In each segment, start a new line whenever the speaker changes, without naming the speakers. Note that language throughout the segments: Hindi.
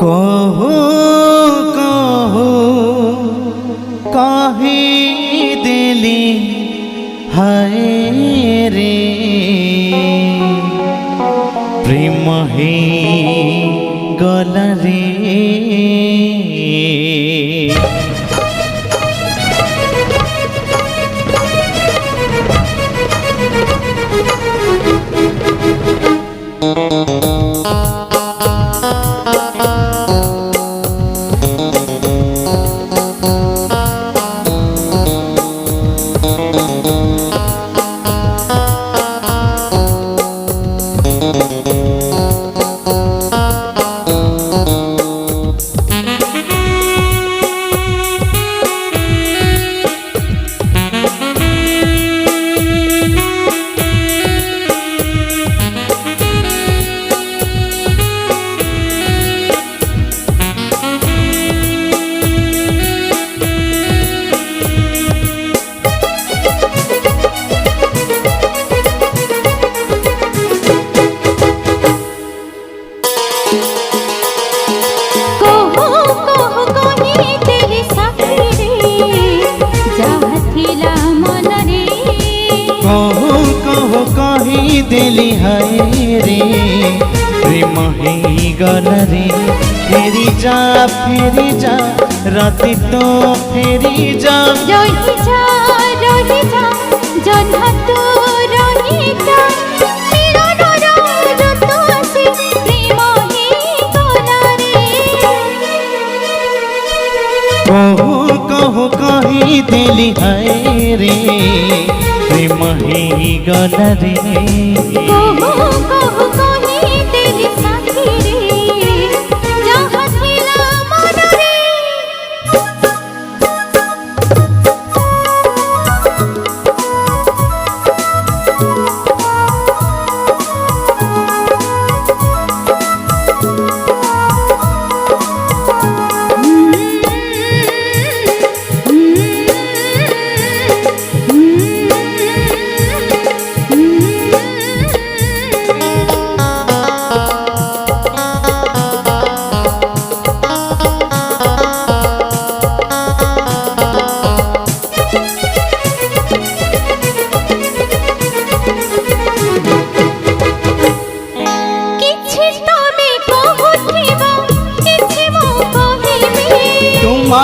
कहो कहो कही दिली हाय रे प्रेम हे गला रे। दिली हाय रे प्रेम हे गला रे। फेरी जा राति तो फेरी जा
रही जा जन्म तो रही जा तो आसे प्रेम हे गला रे।
कहो कही दिली हाय रे प्रेम हे गला रे।
कहो कही दिली साथी रे जहाँ थिला मन रे।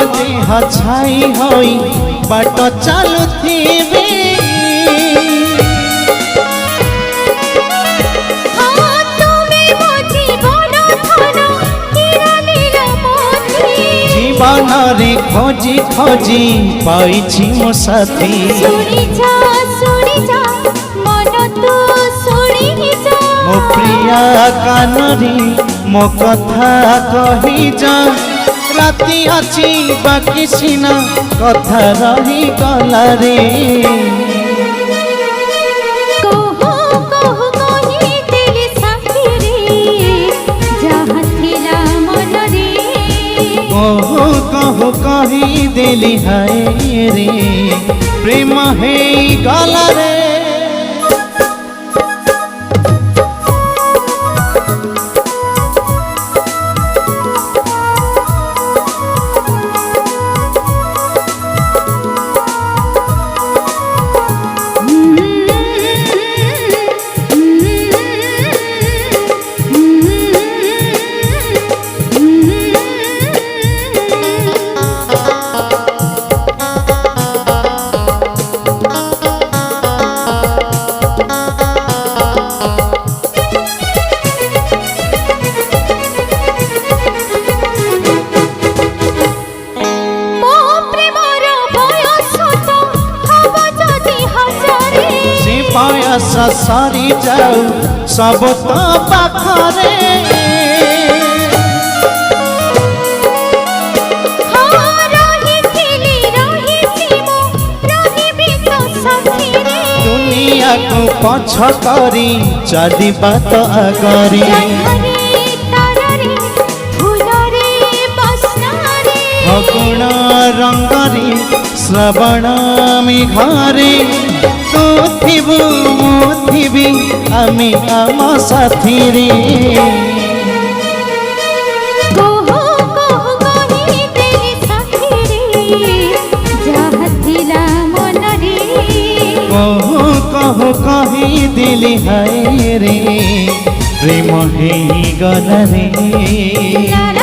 देह छाई होई बाट चलुथिबे जीवन रे खोजी खोजी पाइछि मो साथी।
सुनी जा मन तू सुनी जा
मो प्रिया कानरी मो कथा कही जा राति अच्छी बाकी सीना कथा रही गला रे।
कहो कही दिली साथी रे जहाँ थिला मन रे।
कहो कही दिली हाय रे प्रेम हे गला रे। सरी जाऊ सब तो पाखरे दुनिया को पछ करी चली बात आगरी। फगुण रंगरी श्रवण मेघरे तू थिबु मु थिबि आमी आम साथी रे। कहो कही दिली है रे प्रेम ही गल रे।